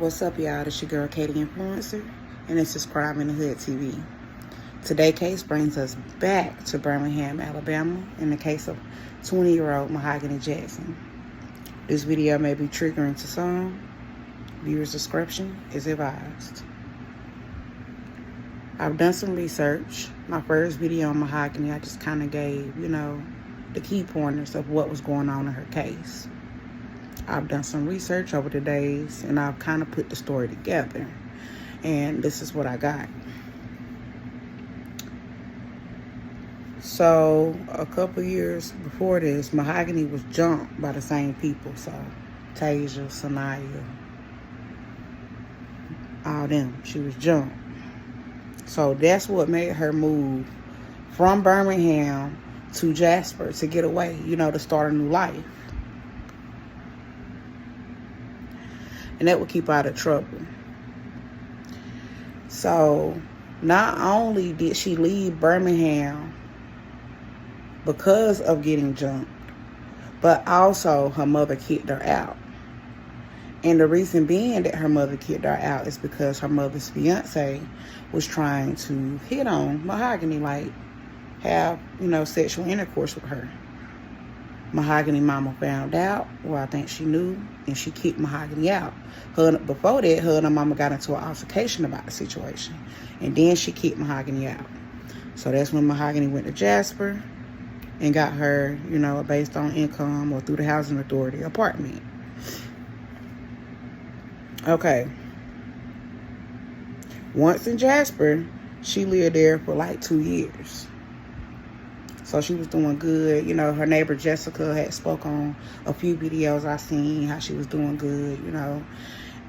What's up, y'all? It's your girl, Katie Influencer, and it's Subscribe in the Hood TV. Today's case brings us back to Birmingham, Alabama, in the case of 20-year-old Mahogany Jackson. This video may be triggering to some. Viewers' discretion is advised. I've done some research. My first video on Mahogany, I just kind of gave, the key pointers of what was going on in her case. I've done some research over the days, and I've kind of put the story together. And this is what I got. So, a couple years before this, Mahogany was jumped by the same people. So, Tasia, Sanaya, all them. She was jumped. So, that's what made her move from Birmingham to Jasper to get away, to start a new life. And that would keep her out of trouble. So, not only did she leave Birmingham because of getting jumped, but also her mother kicked her out. And the reason being that her mother kicked her out is because her mother's fiance was trying to hit on Mahogany, like have, sexual intercourse with her. Mahogany mama found out, I think she knew, and she kicked Mahogany out. Before that, her and her mama got into an altercation about the situation, and then she kicked Mahogany out. So that's when Mahogany went to Jasper and got her, based on income or through the housing authority, apartment. Okay. Once in Jasper, she lived there for like 2 years. So she was doing good. Her neighbor Jessica had spoke on a few videos I seen, how she was doing good,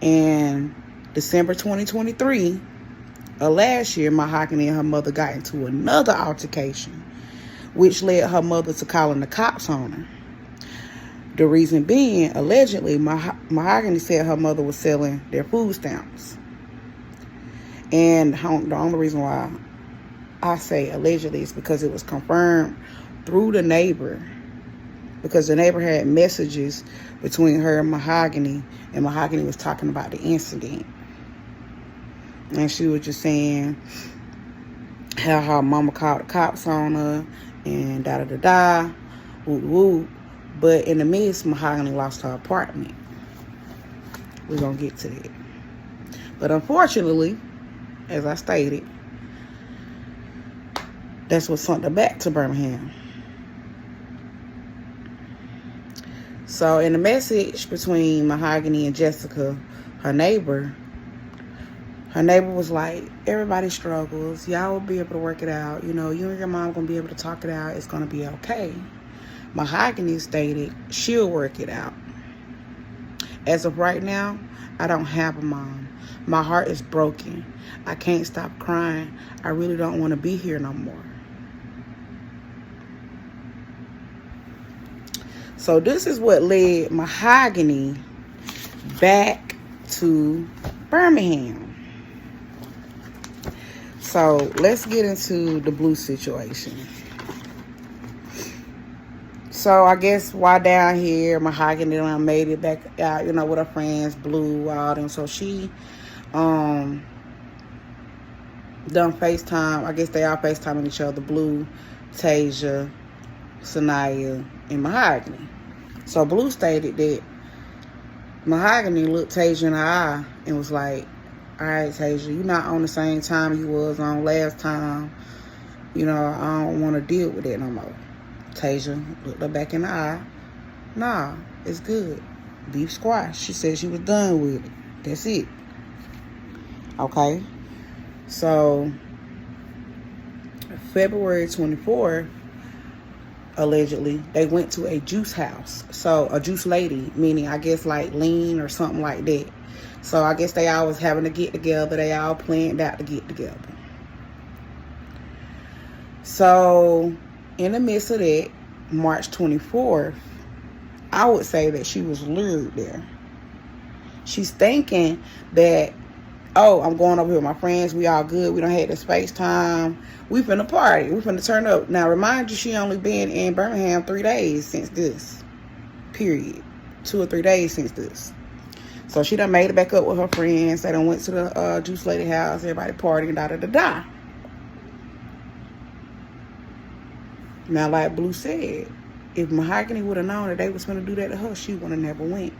And December 2023 of last year, Mahogany and her mother got into another altercation, which led her mother to calling the cops on her. The reason being, allegedly, Mahogany said her mother was selling their food stamps. And the only reason why I say allegedly is because it was confirmed through the neighbor, because the neighbor had messages between her and Mahogany was talking about the incident. And she was just saying how her mama called the cops on her and da-da-da-da, whoop-whoop. But in the midst, Mahogany lost her apartment. We're going to get to that. But unfortunately, as I stated, that's what sent her back to Birmingham. So in the message between Mahogany and Jessica, her neighbor was like, everybody struggles. Y'all will be able to work it out. You and your mom going to be able to talk it out. It's going to be okay. Mahogany stated she'll work it out. As of right now, I don't have a mom. My heart is broken. I can't stop crying. I really don't want to be here no more. So this is what led Mahogany back to Birmingham. So let's get into the Blue situation. So I guess while down here, Mahogany made it back out, with her friends, Blue, all them. So she done FaceTime. I guess they all FaceTiming each other, Blue, Tasia, Sanaya, and Mahogany. So Blue stated that Mahogany looked Tasia in the eye and was like, all right, Tasia, you're not on the same time you was on last time. I don't want to deal with that no more. Tasia looked her back in the eye. Nah, it's good. Beef squash. She said she was done with it. That's it. Okay. So, February 24th, allegedly, they went to a juice house. So, a juice lady, meaning, I guess, like lean or something like that. So, I guess they all was having to get together. They all planned out to get together. So, in the midst of that, March 24th, I would say that she was lured there. She's thinking that, oh, I'm going over here with my friends. We all good. We don't have the space time. We finna party. We finna turn up. Now, remind you, she only been in Birmingham 3 days since this. Period. 2 or 3 days since this. So she done made it back up with her friends. They done went to the Juice Lady house. Everybody partying, da-da-da-da. Now, like Blue said, if Mahogany would have known that they was going to do that to her, she would have never went.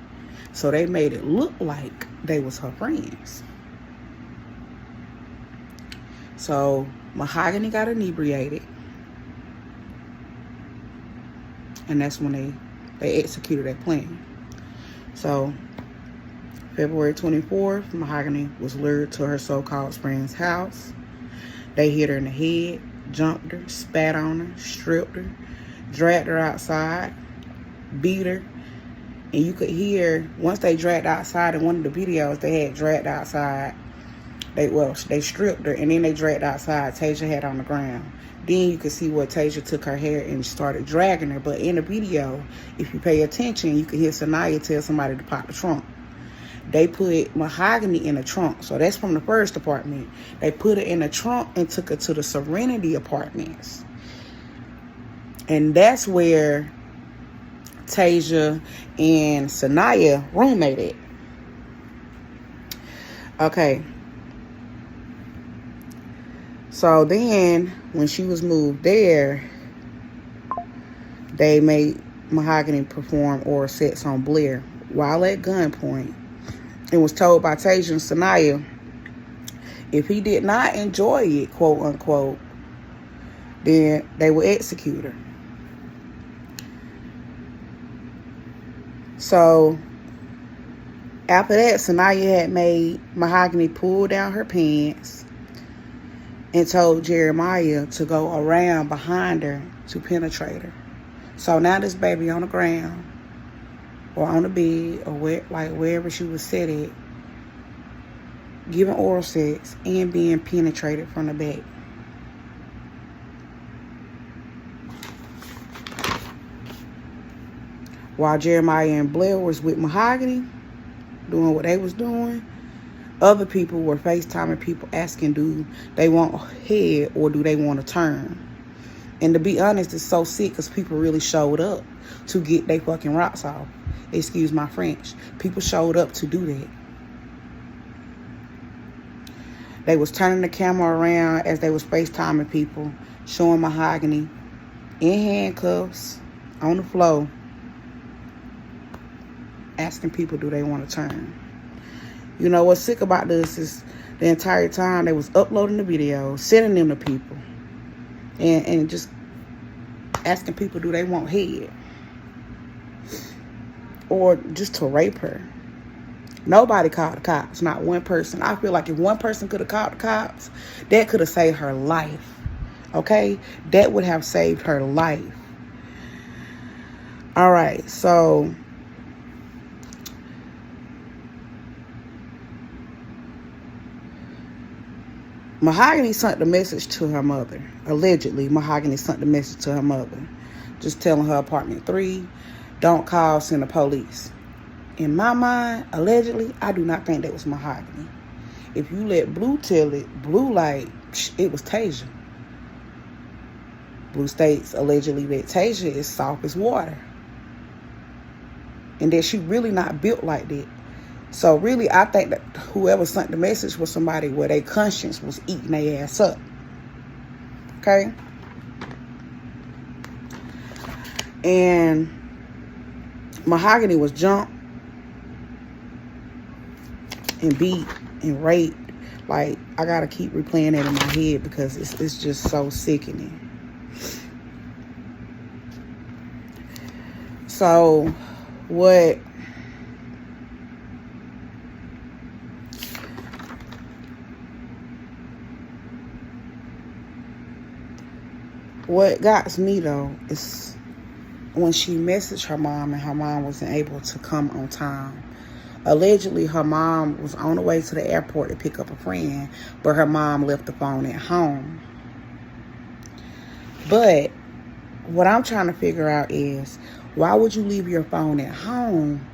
So they made it look like they was her friends. So Mahogany got inebriated. And that's when they executed their plan. So February 24th, Mahogany was lured to her so-called friend's house. They hit her in the head, jumped her, spat on her, stripped her, dragged her outside, beat her. And you could hear, once they dragged outside, in one of the videos they had dragged outside, they stripped her and then they dragged outside. Tasia had on the ground. Then you could see where Tasia took her hair and started dragging her. But in the video, if you pay attention, you can hear Sanaya tell somebody to pop the trunk. They put Mahogany in the trunk. So that's from the first apartment. They put her in the trunk and took her to the Serenity Apartments. And that's where Tasia and Sanaya roommated. Okay. So then, when she was moved there, they made Mahogany perform oral sex on Blair while at gunpoint. And was told by Tasia and Sanaya, if he did not enjoy it, quote unquote, then they would execute her. So after that, Sanaya had made Mahogany pull down her pants and told Jeremiah to go around behind her to penetrate her. So now this baby on the ground or on the bed or wherever she was set at, giving oral sex and being penetrated from the back. While Jeremiah and Blair was with Mahogany, doing what they was doing, other people were FaceTiming people asking, do they want head or do they want to turn? And to be honest, it's so sick because people really showed up to get their fucking rocks off. Excuse my French. People showed up to do that. They was turning the camera around as they was FaceTiming people, showing Mahogany in handcuffs on the floor, asking people, do they want to turn? You know what's sick about this is the entire time they was uploading the videos, sending them to people, and just asking people, do they want head? Or just to rape her. Nobody called the cops, not one person. I feel like if one person could have called the cops, that could have saved her life. Okay? That would have saved her life. All right, so Mahogany sent a message to her mother. Allegedly, Mahogany sent a message to her mother, just telling her apartment 3, don't call, send the police. In my mind, allegedly, I do not think that was Mahogany. If you let Blue tell it, Blue it was Tasia. Blue states allegedly that Tasia is soft as water. And that she really not built like that. So really, I think that whoever sent the message was somebody where their conscience was eating their ass up. Okay? And Mahogany was jumped and beat and raped. Like, I gotta keep replaying that in my head because it's just so sickening. So, what got me though is when she messaged her mom and her mom wasn't able to come on time. Allegedly, her mom was on the way to the airport to pick up a friend, but her mom left the phone at home. But what I'm trying to figure out is, why would you leave your phone at home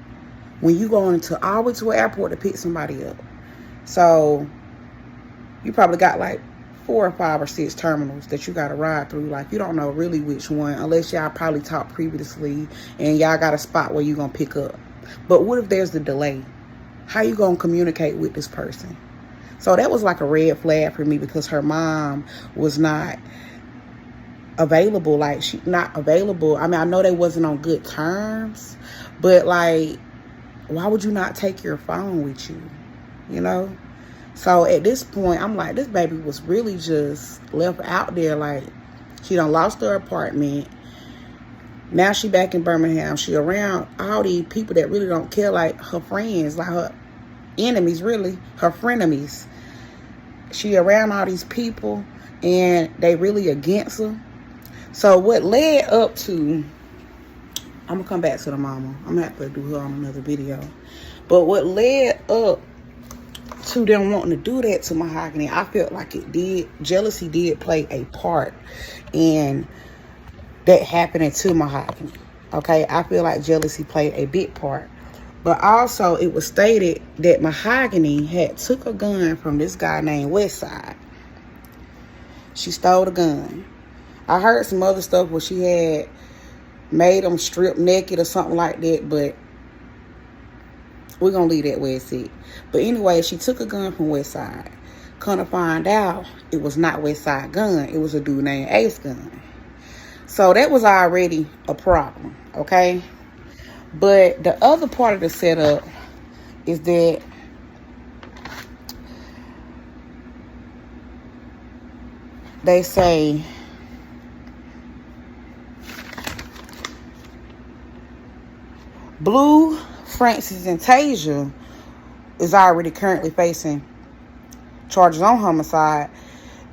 when you going all the way to an airport to pick somebody up? So you probably got like 4 or 5 or 6 terminals that you got to ride through. Like, you don't know really which one, unless y'all probably talked previously and y'all got a spot where you going to pick up. But what if there's a delay? How you gonna communicate with this person? So that was like a red flag for me, because her mom was not available. Like, she not available. I mean, I know they wasn't on good terms, but like, why would you not take your phone with you? You know? So at this point, I'm like, this baby was really just left out there. Like, she done lost her apartment. Now she back in Birmingham. She around all these people that really don't care, like her friends, like her enemies, really, her frenemies. She around all these people, and they really against her. So what led up to, I'm gonna come back to the mama. I'm gonna have to do her on another video. But what led up to them wanting to do that to Mahogany, I felt like jealousy did play a part in that happening to Mahogany. Okay, I feel like jealousy played a big part. But also, it was stated that Mahogany had took a gun from this guy named Westside. She stole the gun. I heard some other stuff where she had made him strip naked or something like that, but we're going to leave that where it's at. But anyway, she took a gun from Westside. Come to find out, it was not Westside gun. It was a dude named Ace gun. So that was already a problem, okay? But the other part of the setup is that they say Blue, Francis, and Tasia is already currently facing charges on homicide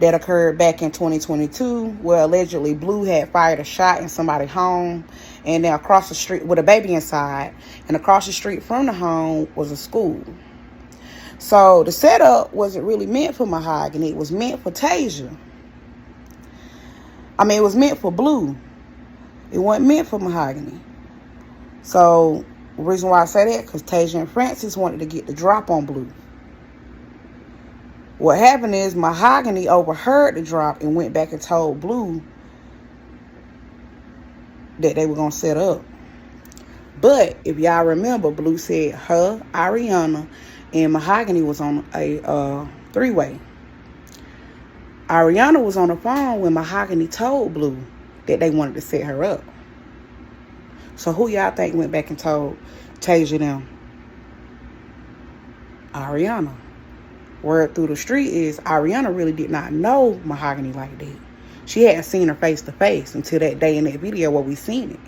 that occurred back in 2022, where allegedly Blue had fired a shot in somebody's home, and then across the street with a baby inside, and across the street from the home was a school. So the setup wasn't really meant for Mahogany. It was meant for Tasia. I mean, it was meant for Blue. It wasn't meant for Mahogany. So the reason why I say that, because Tasia and Francis wanted to get the drop on Blue. What happened is Mahogany overheard the drop and went back and told Blue that they were going to set up. But if y'all remember, Blue said her, Ariana, and Mahogany was on a three-way. Ariana was on the phone when Mahogany told Blue that they wanted to set her up. So who y'all think went back and told Tasia them? Ariana. Word through the street is Ariana really did not know Mahogany like that. She hadn't seen her face to face until that day in that video where we seen it.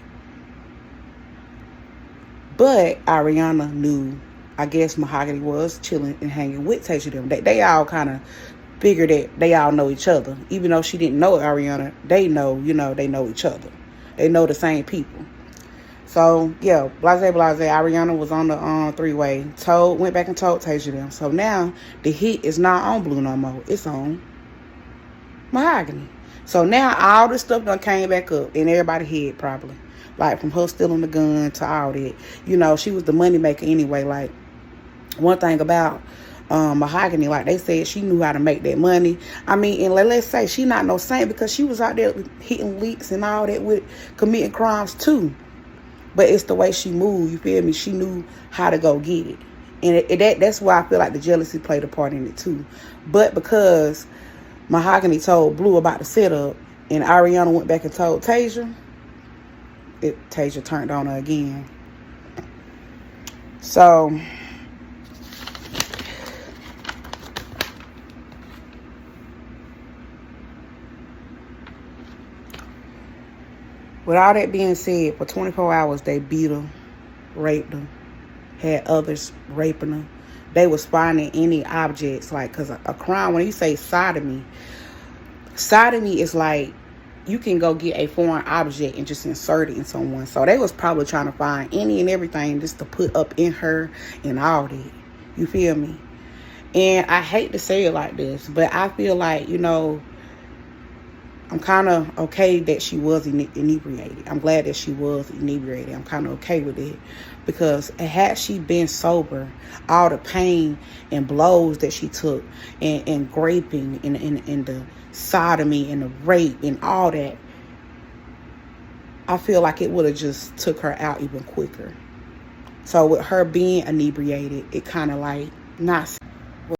But Ariana knew, I guess Mahogany was chilling and hanging with Tasia them. They all kind of figured that they all know each other. Even though she didn't know Ariana, they know, they know each other. They know the same people. So, yeah, blase. Ariana was on the three-way. Went back and told Tasia them. So now, the heat is not on Blue no more. It's on Mahogany. So now, all this stuff done came back up in everybody's head, probably. Like, from her stealing the gun to all that. She was the money maker anyway. Like, one thing about Mahogany, like they said, she knew how to make that money. I mean, and let's say she not no saint, because she was out there hitting leaks and all that with committing crimes too. But it's the way she moved, you feel me? She knew how to go get it. And that's why I feel like the jealousy played a part in it too. But because Mahogany told Blue about the setup, and Ariana went back and told Tasia, Tasia turned on her again. So with all that being said, for 24 hours, they beat her, raped her, had others raping her. They was finding any objects, like, because a crime, when you say sodomy is like, you can go get a foreign object and just insert it in someone. So they was probably trying to find any and everything just to put up in her and all that. You feel me? And I hate to say it like this, but I feel like, I'm kind of okay that she was inebriated. I'm glad that she was inebriated. I'm kind of okay with it. Because had she been sober, all the pain and blows that she took, and raping, and the sodomy, and the rape, and all that, I feel like it would have just took her out even quicker. So with her being inebriated, it kind of like not